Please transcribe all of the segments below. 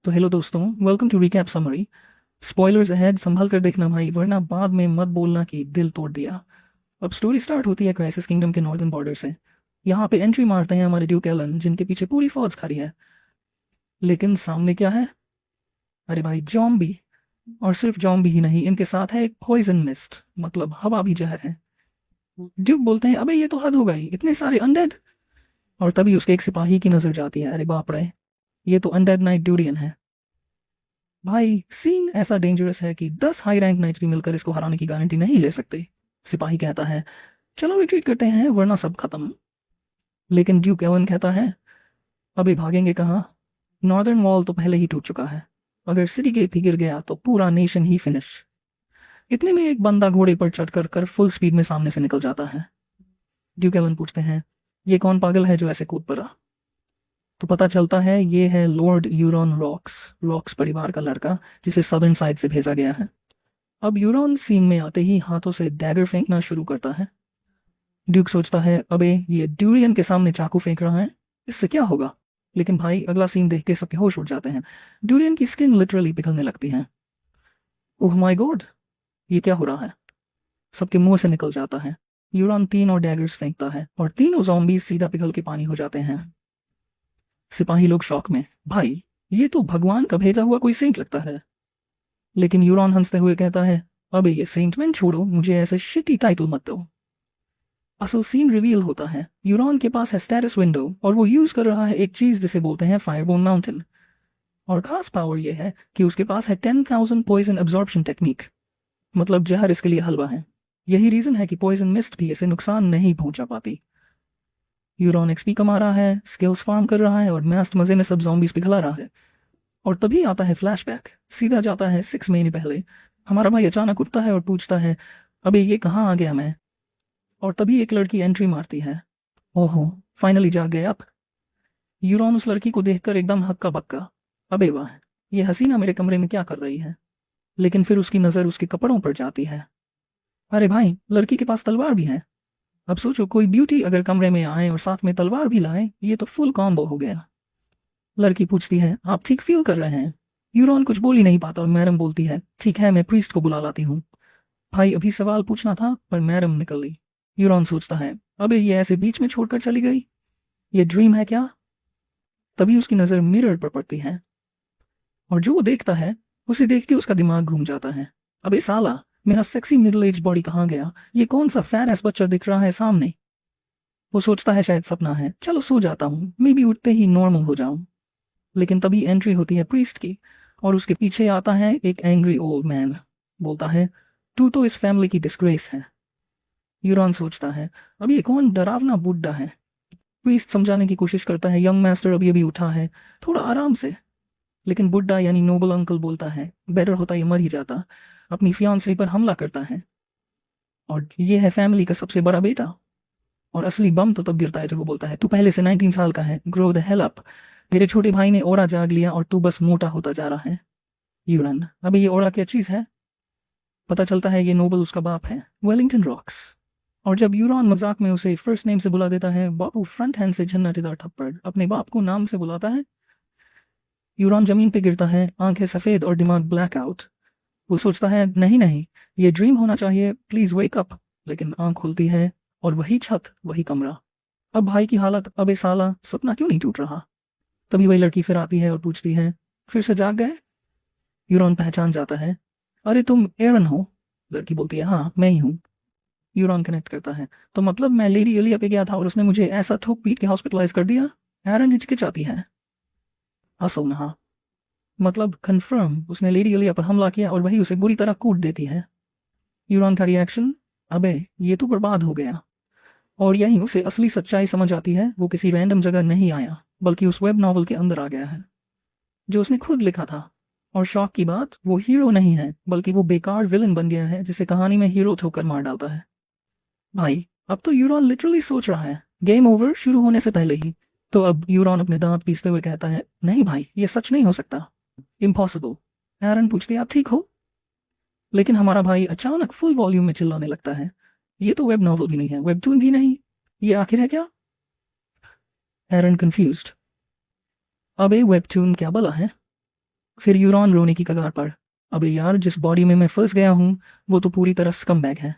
तो हेलो दोस्तों, welcome to recap summary. Spoilers ahead, संभल कर देखना भाई, वरना बाद में मत बोलना कि दिल तोड़ दिया। अब स्टोरी स्टार्ट होती है क्राइसिस किंगडम के नॉर्दर्न बॉर्डर से। यहाँ पे एंट्री मारते हैं हमारे ड्यूक एलन, जिनके पीछे पूरी फौज खड़ी है। लेकिन सामने क्या है? अरे भाई, जॉम्बी। और सिर्फ जॉम्बी ही नहीं, इनके साथ है एक पॉइजन मिस्ट, मतलब हवा भी जहर है। ड्यूक बोलते हैं, अबे ये तो हद हो गई, इतने सारे अनडेड। और तभी उसके एक सिपाही की नजर जाती है। अरे बाप रे, ये तो अनडेड नाइट ड्यूरियन है। भाई सीन ऐसा डेंजरस है कि 10 हाई रैंक नाइट्स भी मिलकर इसको हराने की गारंटी नहीं ले सकते। सिपाही कहता है, चलो रिट्रीट करते हैं वरना सब खत्म। लेकिन ड्यूक एवन कहता है, अभी भागेंगे कहाँ? नॉर्दर्न वॉल तो पहले ही टूट चुका है। अगर सिटी गेट भी गिर गया तो पूरा नेशन ही फिनिश। इतने में एक बंदा घोड़े पर चढ़कर कर फुल स्पीड में सामने से निकल जाता है। ड्यूक एवन पूछते हैं, ये कौन पागल है जो ऐसे कूद पड़ा? तो पता चलता है ये है लॉर्ड यूरॉन रॉक्स, रॉक्स परिवार का लड़का, जिसे सदर्न साइड से भेजा गया है। अब यूरॉन सीन में आते ही हाथों से डैगर फेंकना शुरू करता है। ड्यूक सोचता है, अबे ये ड्यूरियन के सामने चाकू फेंक रहा है, इससे क्या होगा? लेकिन भाई अगला सीन देख के सबके होश उड़ जाते हैं। ड्यूरियन की स्किन लिटरली पिघलने लगती है। ओह माय गॉड, ये क्या हो रहा है? सबके मुंह से निकल जाता है। यूरॉन 3 और डैगर्स फेंकता है और तीनों ज़ॉम्बीज सीधा पिघल के पानी हो जाते हैं। सिपाही लोग शॉक में, भाई ये तो भगवान का भेजा हुआ कोई सेंट लगता है। लेकिन यूरॉन हंसते हुए कहता है, अबे ये सेंटमेंट छोड़ो, मुझे ऐसे शिटी टाइटल मत दो। असल सीन रिवील होता है। यूरॉन के पास है स्टेटस विंडो और वो यूज कर रहा है एक चीज जिसे बोलते हैं फायरबोर्न माउंटेन। और खास पावर ये है कि उसके पास है 10,000 पॉइजन एब्जॉर्प्शन टेक्निक, मतलब जहर इसके लिए हलवा है। यही रीजन है कि पॉइजन मिस्ट भी इसे नुकसान नहीं पहुंचा पाती। यूरॉन एक्सपी कमा रहा है, स्किल्स फार्म कर रहा है और मस्त मजे में सब जॉम्बीज पिघला रहा है। और तभी आता है फ्लैशबैक, सीधा जाता है 6 महीने पहले। हमारा भाई अचानक उठता है और पूछता है, अबे ये कहाँ आ गया मैं? और तभी एक लड़की एंट्री मारती है। ओहो, फाइनली जाग गए आप। यूरॉन उस लड़की को देखकर एकदम हक्का बक्का, अबे वाह, ये हसीना मेरे कमरे में क्या कर रही है? लेकिन फिर उसकी नज़र उसके कपड़ों पर जाती है। अरे भाई, लड़की के पास तलवार भी है। अब सोचो, कोई ब्यूटी अगर कमरे में आए और साथ में तलवार भी लाए, ये तो फुल कॉम्बो हो गया। लड़की पूछती है, आप ठीक फील कर रहे हैं? यूरॉन कुछ बोल ही नहीं पाता और मैडम बोलती है, ठीक है मैं प्रीस्ट को बुला लाती हूँ। भाई अभी सवाल पूछना था पर मैडम निकल गई। यूरॉन सोचता है, अबे ये ऐसे बीच में छोड़कर चली गई, ये ड्रीम है क्या? तभी उसकी नज़र मिरर पर पड़ती है और जो वो देखता है उसे देख के उसका दिमाग घूम जाता है। अबे साला, मेरा सेक्सी मिडिल एज बॉडी कहाँ गया? ये कौन सा फैर एस बच्चा दिख रहा है सामने? वो सोचता है शायद सपना है, चलो सो जाता हूँ, मे बी उठते ही नॉर्मल हो जाऊं। लेकिन तभी एंट्री होती है प्रीस्ट की और उसके पीछे आता है एक एंग्री ओल्ड मैन। बोलता है, तू तो इस फैमिली की डिस्ग्रेस है। यूरॉन सोचता है, अब ये कौन डरावना बुड्ढा है? प्रीस्ट समझाने की कोशिश करता है, यंग मास्टर अभी अभी उठा है, थोड़ा आराम से। लेकिन बुड्ढा यानी नोबल अंकल बोलता है, बेटर होता ये मर ही जाता। अपनी फियांसे पर हमला करता है। और ये है फैमिली का सबसे बड़ा बेटा। और असली बम तो तब गिरता है जब वो बोलता है, तू पहले से 19 साल का है, ग्रो द हेल अप। मेरे छोटे भाई ने ओरा जाग लिया और तू बस मोटा होता जा रहा है। यूरन, अभी ये ओरा क्या चीज है? पता चलता है ये नोबल उसका बाप है, वेलिंगटन रॉक्स। और जब यूरॉन मजाक में उसे फर्स्ट नेम से बुला देता है, बापू फ्रंट हैंड से झन्नाटेदार थप्पड़ अपने बाप को नाम से बुलाता है। यूरॉन जमीन पे गिरता है, आंखें सफेद और दिमाग ब्लैक आउट। वो सोचता है, नहीं नहीं, ये ड्रीम होना चाहिए, प्लीज वेक अप। लेकिन आंख खुलती है और वही छत, वही कमरा। अब भाई की हालत, अबे साला सपना क्यों नहीं टूट रहा? तभी वही लड़की फिर आती है और पूछती है, फिर से जाग गए? यूरॉन पहचान जाता है, अरे तुम एरन हो? लड़की बोलती है, हाँ मैं ही हूँ। यूरॉन कनेक्ट करता है, तो मतलब मैं लेडी एलिया पे गया था और उसने मुझे ऐसा ठोक पीट के हॉस्पिटलाइज कर दिया? एरन हिचकिचाती है। असल में हाँ, मतलब कंफर्म, उसने लेडी एलिया पर हमला किया और वही उसे बुरी तरह कूट देती है। यूरॉन का रिएक्शन, अबे ये तो बर्बाद हो गया। और यहीं उसे असली सच्चाई समझ आती है, वो किसी रैंडम जगह नहीं आया, बल्कि उस वेब नॉवल के अंदर आ गया है जो उसने खुद लिखा था। और शौक की बात, वो हीरो नहीं है, बल्कि वो बेकार विलन बन गया है जिसे कहानी में हीरो ठोकर मार डालता है। भाई अब तो यूरॉन लिटरली सोच रहा है, गेम ओवर शुरू होने से पहले ही। तो अब यूरॉन अपने दांत पीसते हुए कहता है, नहीं भाई ये सच नहीं हो सकता, इम्पॉसिबल। एरन पूछती है, आप ठीक हो? लेकिन हमारा भाई अचानक फुल वॉल्यूम में चिल्लाने लगता है, ये तो वेब नॉवल भी नहीं है, वेबटून भी नहीं, ये आखिर है क्या? एरन कंफ्यूज्ड, अब ये वेबटून क्या भला है? फिर यूरॉन रोने की कगार पर। अबे यार, जिस बॉडी में मैं फंस गया हूँ वो तो पूरी तरह स्कमबैग है।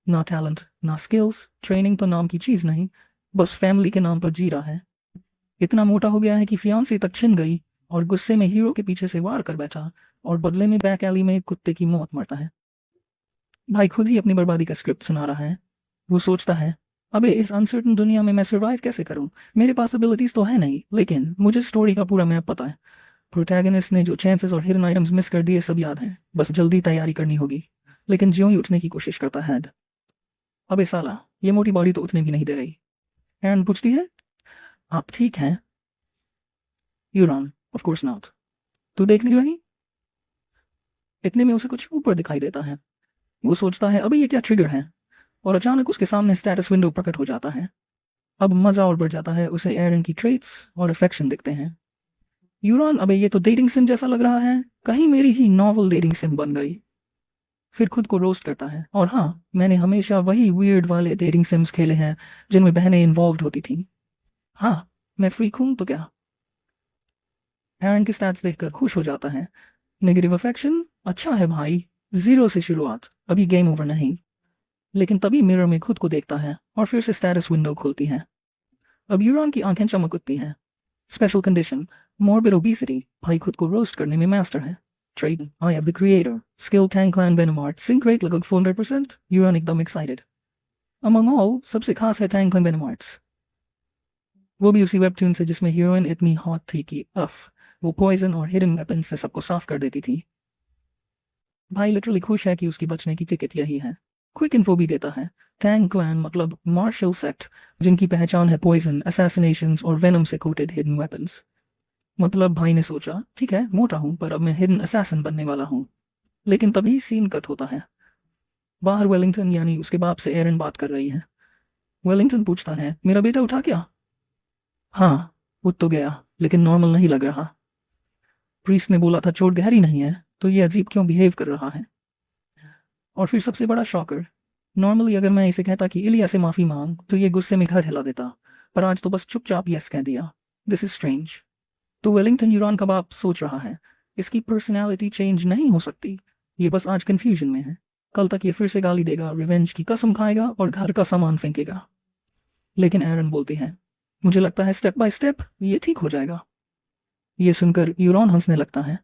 ना टैलेंट, ना स्किल्स, ट्रेनिंग तो नाम की चीज़ नहीं, बस फैमिली के नाम पर जी रहा है। इतना मोटा हो गया है कि फियांसी तक छिन गई, और गुस्से में हीरो के पीछे से वार कर बैठा, और बदले में बैक एली में एक कुत्ते की मौत मरता है। भाई खुद ही अपनी बर्बादी का स्क्रिप्ट सुना रहा है। वो सोचता है, अबे इस अनसर्टन दुनिया में मैं सर्वाइव कैसे करूं? मेरे पास एबिलिटीज तो है नहीं, लेकिन मुझे स्टोरी का पूरा मैप पता है। प्रोटैगनिस्ट ने जो चांसेस और हिडन आइटम्स मिस कर दिए सब याद हैं, बस जल्दी तैयारी करनी होगी। लेकिन ज्यों ही उठने की कोशिश करता है, अबे साला, ये मोटी बॉडी तो उठने भी नहीं दे रही। एरन पूछती है, आप ठीक हैं? यूरान, ऑफ कोर्स नॉट। तू देख नहीं रही? इतने में उसे कुछ ऊपर दिखाई देता है। वो सोचता है, अबे ये क्या ट्रिगर है? और अचानक उसके सामने स्टेटस विंडो प्रकट हो जाता है। अब मजा और बढ़ जाता है, उसे एरन की ट्रेट्स और अफेक्शन दिखते हैं। यूरान, अबे ये तो डेटिंग सिम जैसा लग रहा है, कहीं मेरी ही नॉवल डेटिंग सिम बन गई। फिर खुद को रोस्ट करता है, और हाँ, मैंने हमेशा वही वियर्ड वाले डेटिंग सिम्स खेले हैं जिनमें बहनें इन्वॉल्व होती थी। हाँ, मैं फ्रीक हूं तो क्या। एरन के स्टैट्स देखकर खुश हो जाता है। नेगेटिव अफेक्शन, अच्छा है भाई, 0 से शुरुआत, अभी गेम ओवर नहीं। लेकिन तभी मिरर में खुद को देखता है और फिर से स्टेटस विंडो खुलती है। अब यूरान की आंखें चमक उठती हैं। Special condition, morbid obesity. भाई खुद को रोस्ट करने में मास्टर है। Trade, I am the creator. Skill, Tang clan venom art. Sync rate लगभग 400%। यूरान एकदम एक्साइटेड। अमंग ऑल, सबसे खास है टैंक क्लैन वेनोमार्ट्स। वो भी उसी वेबटून से जिसमें हीरोइन इतनी हॉट थी कि वो पॉइजन और हिडन वेपन से सबको साफ कर देती थी। भाई लिटरली खुश है कि उसकी बचने की टिकट यही है। क्विक इन्फो भी देता है। टैंग क्लैन मतलब मार्शल सेक्ट, जिनकी पहचान है पॉइजन, असैसिनेशंस और वेनम से कोटेड हिडन वेपन्स। मतलब भाई ने सोचा, ठीक है मोटा हूं पर अब मैं हिडन असैसिन बनने वाला हूं। लेकिन तभी सीन कट होता है। बाहर वेलिंगटन यानी उसके बाप से एरन बात कर रही है। वेलिंगटन पूछता है, मेरा बेटा उठा क्या? हाँ, उठ तो गया, लेकिन नॉर्मल नहीं लग रहा। प्रीस्ट ने बोला था चोट गहरी नहीं है, तो ये अजीब क्यों बिहेव कर रहा है? और फिर सबसे बड़ा शॉकर, नॉर्मली अगर मैं इसे कहता कि इलिया से माफी मांग तो ये गुस्से में घर हिला देता, पर आज तो बस चुपचाप यस कह दिया। This is strange. तो वेलिंगटन यूरान का बाप सोच रहा है, इसकी पर्सनैलिटी चेंज नहीं हो सकती, ये बस आज कंफ्यूजन में है। कल तक ये फिर से गाली देगा, रिवेंज की कसम खाएगा और घर का सामान फेंकेगा। लेकिन एरन बोलती है, मुझे लगता है स्टेप बाय स्टेप ये ठीक हो जाएगा। ये सुनकर यूरान हंसने लगता है।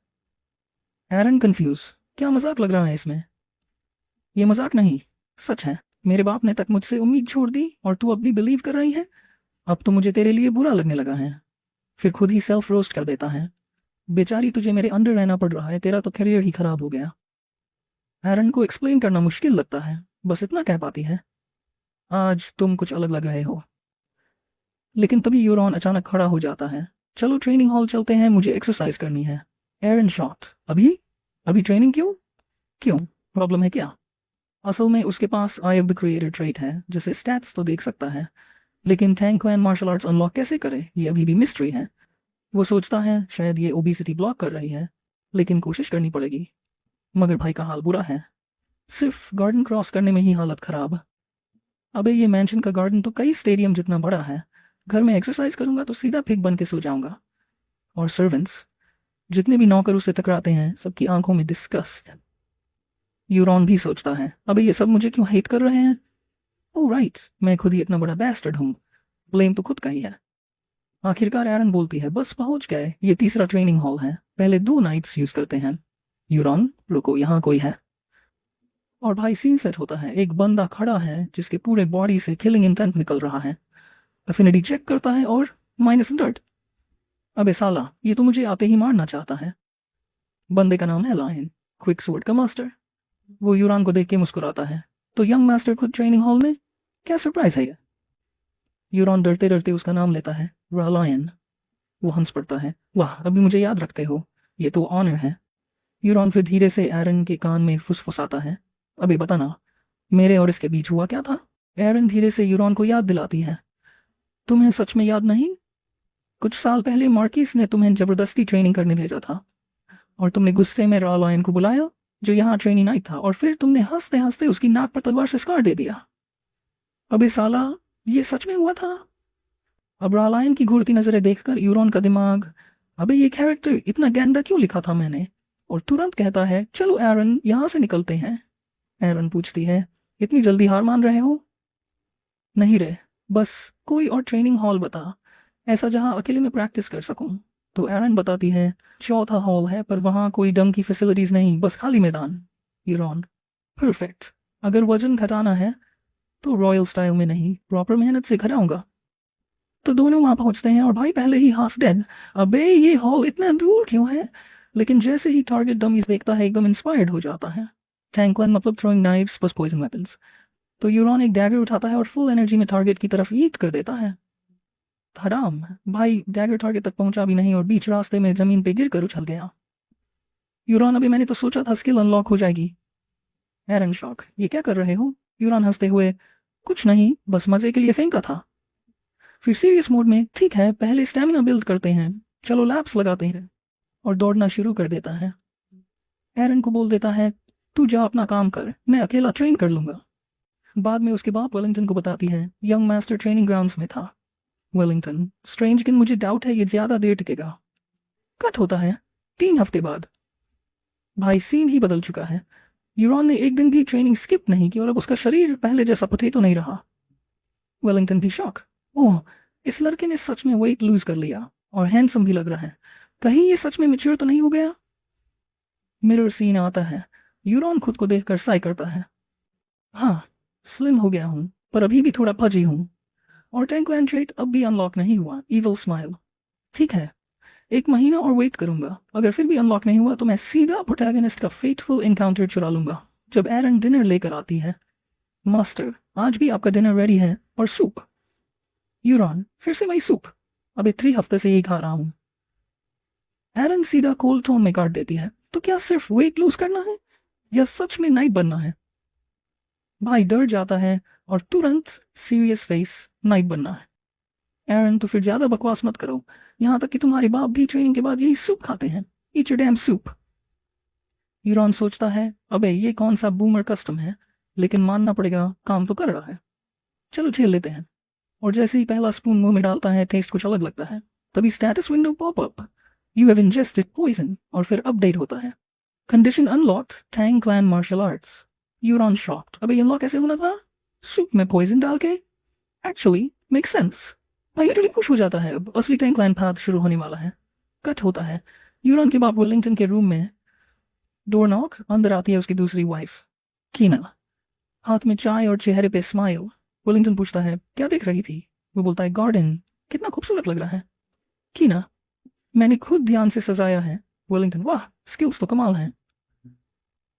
एरन कंफ्यूज, क्या मजाक लग रहा है इसमें? ये मजाक नहीं, सच है। मेरे बाप ने तक मुझसे उम्मीद छोड़ दी और तू अब भी बिलीव कर रही है? अब तो मुझे तेरे लिए बुरा लगने लगा है। फिर खुद ही सेल्फ रोस्ट कर देता है। बेचारी तुझे मेरे अंडर रहना पड़ रहा है, तेरा तो करियर ही खराब हो गया। एरन को एक्सप्लेन करना मुश्किल लगता है, बस इतना कह पाती है, आज तुम कुछ अलग लग रहे हो। लेकिन तभी यूरॉन अचानक खड़ा हो जाता है। चलो ट्रेनिंग हॉल चलते हैं, मुझे एक्सरसाइज करनी है। एरन शॉट, अभी? अभी ट्रेनिंग क्यों? क्यों, प्रॉब्लम है क्या? असल में उसके पास eye of the creator trait है, जिसे स्टैट्स तो देख सकता है, लेकिन थैंक क्लैन मार्शल आर्ट्स अनलॉक कैसे करे ये अभी भी मिस्ट्री है। वो सोचता है शायद ये ओबेसिटी ब्लॉक कर रही है, लेकिन कोशिश करनी पड़ेगी। मगर भाई का हाल बुरा है, सिर्फ गार्डन क्रॉस करने में ही हालत खराब। अबे ये मैंशन का गार्डन तो कई स्टेडियम जितना बड़ा है, घर में एक्सरसाइज करूंगा तो सीधा फिग बन के सो जाऊंगा। और सर्वेंट्स, जितने भी नौकर उससे टकराते हैं सबकी आंखों में डिस्गस्ट। यूरॉन भी सोचता है, अबे ये सब मुझे क्यों हेट कर रहे हैं? ओह राइट, मैं खुद ही इतना बड़ा बैस्टर्ड हूँ, ब्लेम तो खुद का ही है। आखिरकार एरन बोलती है, बस पहुंच गए, ये तीसरा ट्रेनिंग हॉल है, पहले 2 नाइट्स यूज करते हैं। यूरॉन, रुको, यहाँ कोई है। और भाई सीन सेट होता है, एक बंदा खड़ा है जिसके पूरे बॉडी से किलिंग इंटेंट निकल रहा है। अफिनिटी चेक करता है और -100। अबे साला, ये तो मुझे आते ही मारना चाहता है। बंदे का नाम है लायन, क्विक स्वॉर्ड का मास्टर। वो यूरान को देख के मुस्कुराता है, तो यंग मास्टर खुद ट्रेनिंग हॉल में, क्या सरप्राइज है ये? यूरॉन डरते डरते उसका नाम लेता है, रालायन। वो हंस पड़ता है, वाह, अभी मुझे याद रखते हो, ये तो ऑनर है। यूरॉन फिर धीरे से एरन के कान में फुसफुसाता है, अबे बता ना, मेरे और इसके बीच हुआ क्या था? एरन धीरे से यूरॉन को याद दिलाती है, तुम्हें सच में याद नहीं? कुछ साल पहले मार्किस ने तुम्हें जबरदस्ती ट्रेनिंग करने भेजा था, और तुमने गुस्से में रालायन को बुलाया जो यहाँ ट्रेनिंग नाइट था, और फिर तुमने हंसते हंसते उसकी नाक पर तलवार से स्कार दे दिया। अबे साला, ये सच में हुआ था? अब रालायन की घूरती नजरें देखकर यूरॉन का दिमाग अबे ये कैरेक्टर इतना गंदा क्यों लिखा था मैंने? और तुरंत कहता है चलो एरन यहाँ से निकलते हैं। एरन पूछती है इतनी जल्दी हार मान रहे हो? नहीं रे, बस कोई और ट्रेनिंग हॉल बता, ऐसा जहाँ अकेले में प्रैक्टिस कर सकूं। तो एरन बताती है चौथा हॉल है पर वहाँ कोई ढंग की फैसिलिटीज नहीं, बस खाली मैदान। यूरॉन परफेक्ट, अगर वजन घटाना है तो रॉयल स्टाइल में नहीं प्रॉपर मेहनत से घटाऊंगा। तो दोनों वहां पहुंचते हैं और भाई पहले ही हाफ डेड। अबे ये हॉल इतना दूर क्यों है? लेकिन जैसे ही टारगेट डमीज देखता है एकदम इंस्पायर्ड हो जाता है। टैंकलन मतलब थ्रोइंग नाइव्स बस पॉइजन वेपन्स। तो यूरॉन एक डैगर उठाता है और फुल एनर्जी में टारगेट की तरफ ईट कर देता है। हराम, भाई डैगर टारगेट तक पहुंचा भी नहीं और बीच रास्ते में जमीन पे गिर कर उछल गया। यूरॉन अभी मैंने तो सोचा था स्किल अनलॉक हो जाएगी। एरन शॉक ये क्या कर रहे हो? यूरॉन हंसते हुए कुछ नहीं, बस मजे के लिए फेंका था। फिर सीरियस मोड में ठीक है पहले स्टेमिना बिल्ड करते हैं, चलो लैप्स लगाते हैं। और दौड़ना शुरू कर देता है। एरन को बोल देता है तू जा अपना काम कर, मैं अकेला ट्रेन कर लूंगा। बाद में उसके बाप वेलिंगटन को बताती है यंग मास्टर ट्रेनिंग ग्राउंड्स में था। वेलिंगटन स्ट्रेंज लेकिन मुझे डाउट है ये ज्यादा देर टिकेगा। कट होता है 3 हफ्ते बाद। भाई सीन ही बदल चुका है। यूरॉन ने एक दिन की ट्रेनिंग स्किप नहीं की और अब उसका शरीर पहले जैसा पोटैटो नहीं रहा। वेलिंगटन भी शॉक, ओह इस लड़के ने सच में वेट लूज कर लिया और हैंडसम भी लग रहा है, कहीं ये सच में मैच्योर तो नहीं हो गया? मिरर सीन आता है। यूरॉन खुद को देखकर साई करता है, हाँ स्लिम हो गया हूँ पर अभी भी थोड़ा फजी हूँ। और टैंकलैंड ट्रेट अब भी अनलॉक नहीं हुआ, इविल स्माइल। ठीक है 1 महीना और वेट करूंगा, अगर फिर भी अनलॉक नहीं हुआ तो मैं सीधा प्रोटैगनिस्ट का फेटफुल एनकाउंटर चुरा लूंगा। जब एरन डिनर लेकर आती है, मास्टर आज भी आपका डिनर रेडी है और सूप। यूरॉन फिर से वही सूप, अबे 3 हफ्ते से यही खा रहा हूँ। एरन सीधा कोल्ड टोन में काट देती है तो क्या सिर्फ वेट लूज करना है या सच में नाइट बनना है? भाई डर जाता है और तुरंत सीरियस फेस, नाइट बनना है। एरन तो फिर ज्यादा बकवास मत करो, यहाँ तक कि तुम्हारे बाप भी ट्रेनिंग के बाद यही सूप खाते हैं, ईट योर डैम सूप। यूरॉन सोचता है अबे ये कौन सा बूमर कस्टम है, लेकिन मानना पड़ेगा काम तो कर रहा है, चलो झेल लेते हैं। और जैसे ही पहला स्पून मुंह में डालता है टेस्ट कुछ अलग लगता है, तभी status window pop up, you have ingested poison, और फिर अपडेट होता है condition unlocked Tang clan martial arts. यूरॉन शॉक्ड, अबे अनलॉक कैसे होना था? सूप में पॉइजन डाल के? Actually make sense. भाई लिटरली खुश हो जाता है, अब असली टैंक क्लैन पाथ शुरू होने वाला है। कट होता है यूरॉन के बाप वेलिंगटन के रूम में। डोर नॉक, अंदर आती है उसकी दूसरी वाइफ कीना, हाथ में चाय और चेहरे पे स्माइल। वेलिंगटन पूछता है क्या देख रही थी? वो बोलता है गार्डन, कितना खूबसूरत लग रहा है। कीना मैंने खुद ध्यान से सजाया है। वेलिंगटन वाह स्किल्स तो कमाल हैं।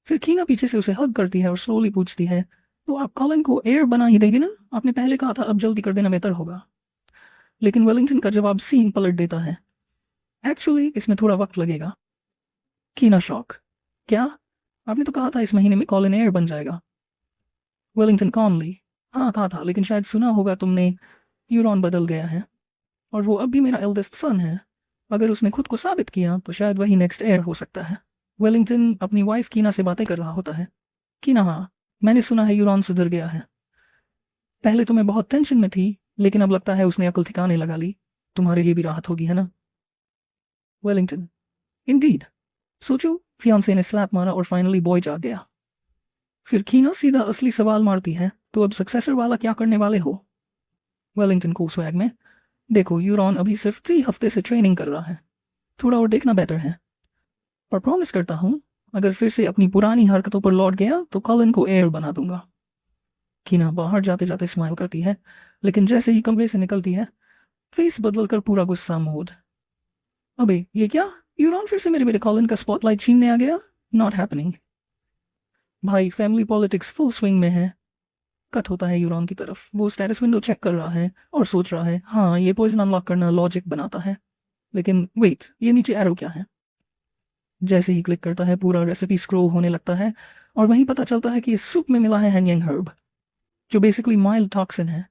फिर कीना पीछे से उसे हग करती है और स्लोली पूछती है तो आप कॉलिन को एयर बना ही देगी ना, आपने पहले कहा था अब जल्दी कर देना बेहतर होगा। लेकिन वेलिंगटन का जवाब सीन पलट देता है, एक्चुअली इसमें थोड़ा वक्त लगेगा। कीना शॉक, क्या? आपने तो कहा था इस महीने में कॉलिन एयर बन जाएगा। वेलिंगटन कॉमली, हाँ कहा था लेकिन शायद सुना होगा तुमने, यूरॉन बदल गया है और वो अब भी मेरा एल्डेस्ट सन है, अगर उसने खुद को साबित किया तो शायद वही नेक्स्ट एयर हो सकता है। वेलिंगटन अपनी वाइफ कीना से बातें कर रहा होता है। कीना हाँ मैंने सुना है यूरॉन सुधर गया है, पहले तो मैं बहुत टेंशन में थी लेकिन अब लगता है उसने अकल ठिकाने लगा ली, तुम्हारे लिए भी राहत होगी है ना? वेलिंगटन इंडीड, सोचो फियांसे ने स्लैप मारा और फाइनली बॉय जाग गया। फिर कीना सीधा असली सवाल मारती है तो अब सक्सेसर वाला क्या करने वाले हो? वेलिंगटन को स्वैग में, देखो यूरॉन अभी सिर्फ 3 हफ्ते से ट्रेनिंग कर रहा है, थोड़ा और देखना बेटर है, पर प्रॉमिस करता हूँ अगर फिर से अपनी पुरानी हरकतों पर लौट गया तो कॉलिन को एयर बना दूंगा। कीना बाहर जाते जाते स्माइल करती है लेकिन जैसे ही कमरे से निकलती है फेस बदलकर पूरा गुस्सा मोड। अबे ये क्या, यूरॉन फिर से मेरे बेटे कॉलिन का स्पॉटलाइट छीनने आ गया, नॉट हैपनिंग। भाई फैमिली पॉलिटिक्स फुल स्विंग में है। कट होता है यूरॉन की तरफ, वो स्टेटस विंडो चेक कर रहा है और सोच रहा है हाँ ये पॉइजन अनलॉक करना लॉजिक बनाता है, लेकिन वेट ये नीचे एरो क्या है? जैसे ही क्लिक करता है पूरा रेसिपी स्क्रॉल होने लगता है और वहीं पता चलता है कि इस सूप में मिला है हैंगिंग हर्ब, जो बेसिकली माइल्ड टॉक्सिन है।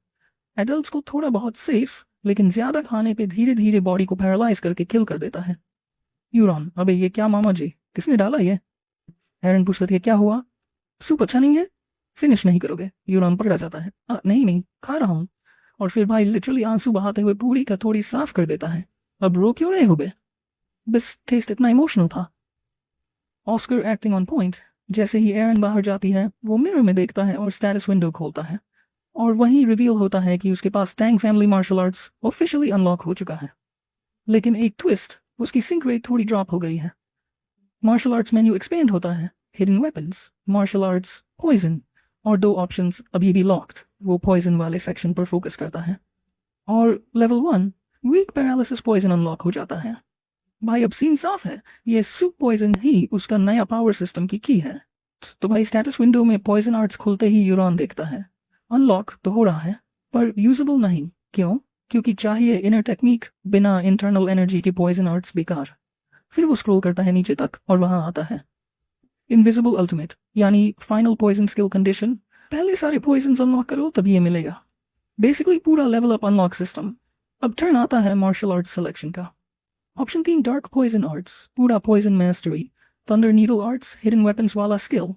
एडल्ट्स को थोड़ा बहुत सेफ, लेकिन ज्यादा खाने पे धीरे धीरे बॉडी को पैरालाइज करके किल कर देता है। यूरॉन अबे ये क्या मामा जी, किसने डाला ये? एरन पूछ रही है क्या हुआ, सूप अच्छा नहीं है? फिनिश नहीं करोगे? यूरॉन पकड़ा जाता है, नहीं नहीं खा रहा हूँ। और फिर भाई लिटरली आंसू बहाते हुए पूरी का थोड़ी साफ कर देता है, अब रो क्यों रहे हो बे? बस टेस्ट इतना इमोशनल था। Oscar acting on point. जैसे ही एरन बाहर जाती है वो मिरर में देखता है और स्टेटस विंडो खोलता है और वहीं रिवील होता है कि उसके पास Tang family martial arts officially unlock हो चुका है। लेकिन एक ट्विस्ट, उसकी सिंक रेट थोड़ी ड्रॉप हो गई है। मार्शल आर्ट्स मेन्यू एक्सपेंड होता है, hidden weapons, martial arts, poison, और 2 ऑप्शंस अभी भी लॉक्ड। वो पॉइजन वाले सेक्शन पर फोकस करता है और level 1 weak paralysis poison unlock हो जाता है। भाई अब सीन साफ है, ये सुप पॉइजन ही उसका नया पावर सिस्टम की है। तो भाई स्टेटस विंडो में पॉइजन आर्ट्स खुलते ही यूरॉन देखता है। अनलॉक तो हो रहा है पर यूजेबल नहीं। क्यों? क्योंकि चाहिए इनर टेक्निक, बिना इंटरनल एनर्जी के पॉइजन आर्ट्स बेकार। फिर वो स्क्रॉल करता है नीचे तक और वहां आता है इनविजिबल अल्टीमेट, यानी फाइनल पॉइजन स्किल कंडीशन। पहले सारे पॉइजन अनलॉक करो तभी ये मिलेगा। बेसिकली पूरा लेवल अप अनलॉक सिस्टम। अब टर्न आता है मार्शल आर्ट्स सिलेक्शन का। ऑप्शन 3 डार्क पॉइजन आर्ट्स, पूरा poison mastery, thunder needle arts, hidden weapons वाला skill,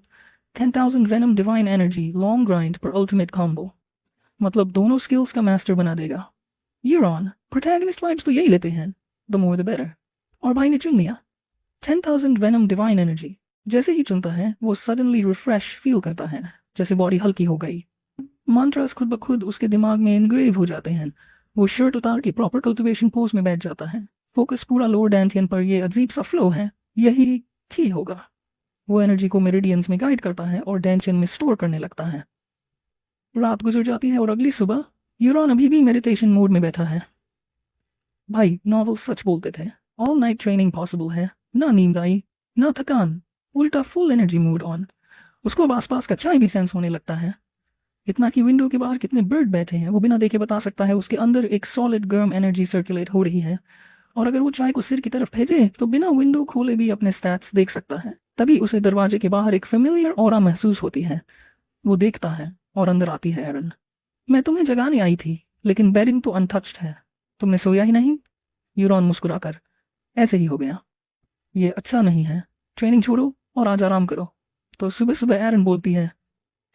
10,000 venom divine energy, long grind पर अल्टीमेट कॉम्बो। मतलब दोनों स्किल्स का मास्टर बना देगा। यूरॉन प्रोटैगनिस्ट वाइब्स तो यही लेते हैं, द मोर द बेटर। और भाई ने चुन लिया 10,000 वेनम डिवाइन एनर्जी। जैसे ही चुनता है वो सडनली रिफ्रेश फील करता है, जैसे बॉडी हल्की हो गई। मंत्रास खुद ब खुद उसके दिमाग में इनग्रेव हो जाते हैं। वो शर्ट उतार के प्रॉपर कल्टिवेशन पोज में बैठ जाता है। फोकस पूरा लोअर डैंटियन पर। ये अजीब सा फ्लो है, यही की होगा। वो एनर्जी को मेरिडियंस में गाइड करता है और डैंटियन में स्टोर करने लगता है। रात गुजर जाती है और अगली सुबह यूरॉन अभी भी मेडिटेशन मोड में बैठा है। भाई नॉवल सच बोलते थे, ऑल नाइट ट्रेनिंग पॉसिबल है। ना नींद आई ना थकान, उल्टा फुल एनर्जी मूड ऑन। उसको अब आसपास का चाय भी सेंस होने लगता है। इतना कि विंडो के बाहर कितने बर्ड बैठे हैं वो बिना देखे बता सकता है। उसके अंदर एक सॉलिड गर्म एनर्जी सर्कुलेट हो रही है और अगर वो चाय को सिर की तरफ भेजे तो बिना विंडो खोले भी अपने स्टैट्स देख सकता है। तभी उसे दरवाजे के बाहर एक फेमिलियर ऑरा महसूस होती है। वो देखता है और अंदर आती है एरन। मैं तुम्हें जगाने आई थी लेकिन बेडिंग तो अनटच्ड है, तुमने सोया ही नहीं। यूरॉन मुस्कुराकर, ऐसे ही हो गया। ये अच्छा नहीं है, ट्रेनिंग छोड़ो और आज आराम करो। तो सुबह सुबह एरन बोलती है,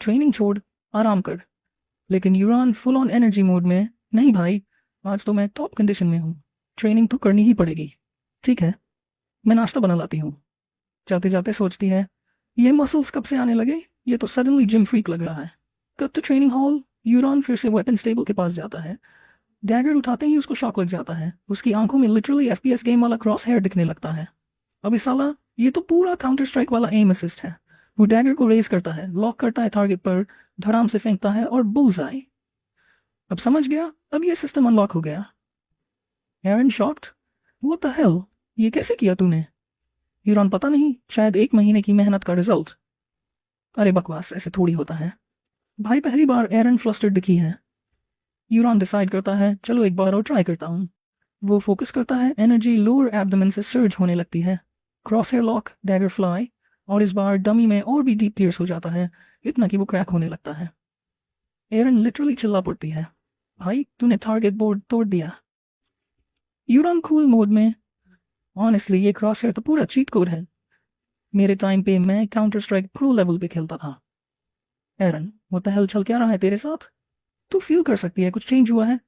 ट्रेनिंग छोड़ आराम कर। लेकिन यूरॉन फुल ऑन एनर्जी मोड में, नहीं भाई, आज तो मैं टॉप कंडीशन में हूँ, ट्रेनिंग तो करनी ही पड़ेगी। ठीक है, मैं नाश्ता बना लाती हूँ। जाते जाते सोचती है, ये मसल्स कब से आने लगे, ये तो सडनली जिम फ्रीक लग रहा है। Cut to training hall. यूरॉन फिर से वेपन स्टेबल के पास जाता है। डैगर उठाते ही उसको शॉक लग जाता है। उसकी आंखों में लिटरली एफपीएस गेम वाला क्रॉस हेयर दिखने लगता है। अभी साला ये तो पूरा काउंटर स्ट्राइक वाला एम असिस्ट है। वो डैगर को रेज करता है, लॉक करता है टारगेट पर, धड़ाम से फेंकता है और बुल्स आई। अब समझ गया, अब ये सिस्टम अनलॉक हो गया। एरन शॉक्ड, व्हाट द हेल, ये कैसे किया तूने? यूरॉन, पता नहीं, शायद 1 महीने की मेहनत का रिजल्ट। अरे बकवास, ऐसे थोड़ी होता है भाई, पहली बार एरन फ्लस्टर्ड दिखी है। यूरॉन डिसाइड करता है, चलो एक बार और ट्राई करता हूँ। वो फोकस करता है, एनर्जी लोअर एब्डोमेन से सर्ज होने लगती है। Crosshair lock, dagger fly, और इस बार डमी में और भी डीप पियर्स हो जाता है, इतना कि वो क्रैक होने लगता है। एरन लिटरली चिल्ला पड़ती है, भाई तूने टारगेट बोर्ड तोड़ दिया। यूरॉन कूल मोड में, ऑनेस्टली ये क्रॉस हेयर तो पूरा चीट कोड है। मेरे टाइम पे मैं काउंटर स्ट्राइक प्रो लेवल पे खेलता था। एरन, वो द हेल चल क्या रहा है तेरे साथ? तू फील कर सकती है कुछ चेंज हुआ है?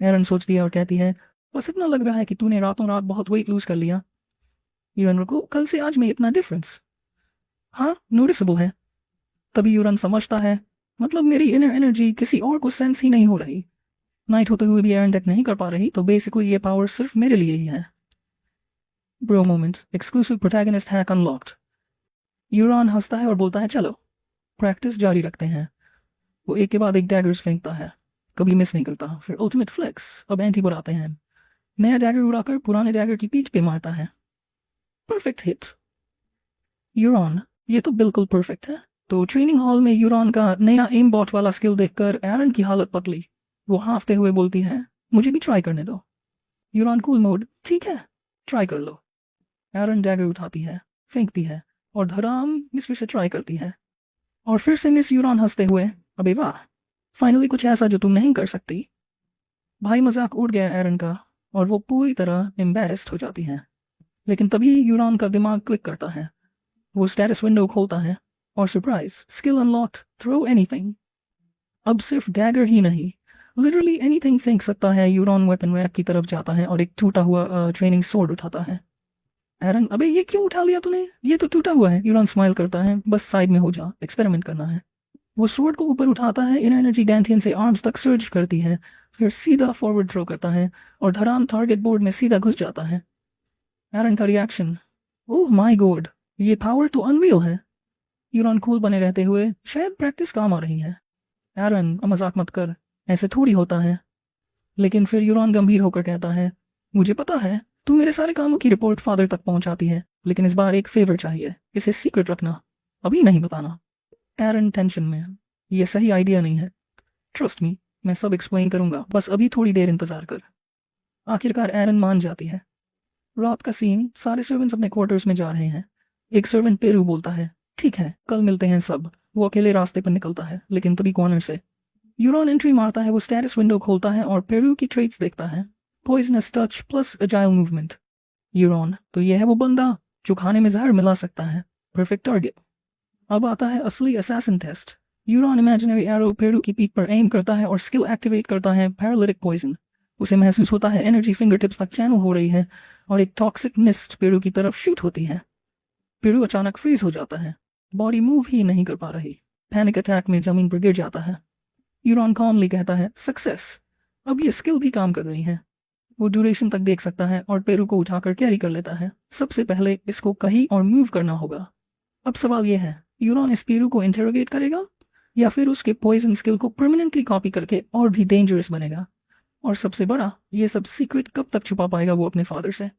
एरन सोचती है और कहती है, बस इतना लग रहा है कि तूने रातों रात बहुत वेट लूज कर लिया। यूरन, रुको, कल से आज में इतना डिफरेंस? हाँ, नोटिसेबल है। तभी यूरन समझता है, मतलब मेरी इनर एनर्जी किसी और को सेंस ही नहीं हो रही। नाइट होते हुए भी एरन डेक नहीं कर पा रही, तो बेसिकली ये पावर सिर्फ मेरे लिए ही है। Bro moment, exclusive protagonist hack unlocked. यूरॉन हंसता है और बोलता है, चलो प्रैक्टिस जारी रखते हैं। वो एक के बाद एक डैगर्स फेंकता है, कभी मिस नहीं करता। फिर अल्टीमेट फ्लेक्स, अब एंटी बढ़ाते हैं। नया डैगर उड़ाकर पुराने डैगर की पीठ पे मारता है। Perfect hit. यूरॉन, ये तो बिल्कुल परफेक्ट है। तो ट्रेनिंग हॉल में यूरॉन का नया एम बॉट वाला स्किल देखकर एरन की हालत पतली। वो हाफते हुए बोलती है, मुझे भी ट्राई करने दो। यूरॉन कूल मोड, ठीक है, ट्राई कर लो। एरन डैगर उठाती है, फेंकती है और धड़ाम मिस फिर से ट्राई करती है। और फिर से मिस। यूरॉन हंसते हुए, अबे वाह, फाइनली कुछ ऐसा जो तुम नहीं कर सकती। भाई मजाक उड़ गया एरन का और वो पूरी तरह एम्बेरस्ड हो जाती है। लेकिन तभी यूरॉन का दिमाग क्लिक करता है। वो स्टेटस विंडो खोलता है और surprise, skill unlocked, throw anything. अब सिर्फ डैगर ही नहीं, लिटरली एनीथिंग फेंक सकता है। यूरॉन वेपन रैक की तरफ जाता है और एक टूटा हुआ ट्रेनिंग सोर्ड उठाता है। एरन, अबे ये क्यों उठा लिया तूने, ये तो टूटा हुआ है। यूरॉन स्माइल करता है, बस साइड में हो जा, एक्सपेरिमेंट करना है। वो स्वॉर्ड को ऊपर उठाता है, इन एनर्जी डैंटियन से आर्म्स तक सर्ज करती है, फिर सीधा फॉरवर्ड थ्रो करता है और धड़ाम टारगेट बोर्ड में सीधा घुस जाता है। एरन का रिएक्शन, ओह माय गॉड, ये पावर तो अनरियल है। यूरॉन कूल बने रहते हुए, शायद प्रैक्टिस काम आ रही है। एरन, मजाक मत कर, ऐसे थोड़ी होता है। लेकिन फिर यूरॉन गंभीर होकर कहता है, मुझे पता है तू मेरे सारे कामों की रिपोर्ट फादर तक पहुंचाती है, लेकिन इस बार एक फेवर चाहिए, इसे सीक्रेट रखना, अभी नहीं बताना। एरन टेंशन में, ये सही आइडिया नहीं है। ट्रस्ट मी, मैं सब एक्सप्लेन करूंगा, बस अभी थोड़ी देर इंतजार कर। आखिरकार एरन मान जाती है। रात का सीन, सारे सर्वेंट्स अपने क्वार्टर्स में जा रहे हैं। एक सर्वेंट पेरू बोलता है, ठीक है कल मिलते हैं सब। वो अकेले रास्ते पर निकलता है, लेकिन तभी कॉर्नर से यूरॉन एंट्री मारता है। वो स्टेटस विंडो खोलता है और पेरू की ट्रेट्स देखता है, poisonous touch plus agile movement. यूरॉन, तो यह है वो बंदा जो खाने में जहर मिला सकता है, परफेक्ट टारगेट। अब आता है असली असैसिन टेस्ट। यूरॉन इमेजिनरी एरो पेरू की पीक पर एम करता है और स्किल एक्टिवेट करता है, पैरालिटिक पॉइजन। उसे महसूस होता है एनर्जी फिंगर टिप्स तक चैनल हो रही है और एक टॉक्सिक मिस्ट पेरू की तरफ शूट होती है। पेरू अचानक फ्रीज हो जाता है, बॉडी मूव ही नहीं कर पा रही। पैनिक अटैक में जमीन पर गिर जाता है। यूरॉन कॉमली कहता है, सक्सेस, अब ये स्किल भी काम कर रही है। वो ड्यूरेशन तक देख सकता है और पेरू को उठाकर कैरी कर लेता है। सबसे पहले इसको कहीं और मूव करना होगा। अब सवाल यह है, यूरॉन इस पेरू को इंटेरोगेट करेगा या फिर उसके पॉइजन स्किल को परमानेंटली कॉपी करके और भी डेंजरस बनेगा। और सबसे बड़ा, ये सब सीक्रेट कब तक छुपा पाएगा वो अपने फादर से।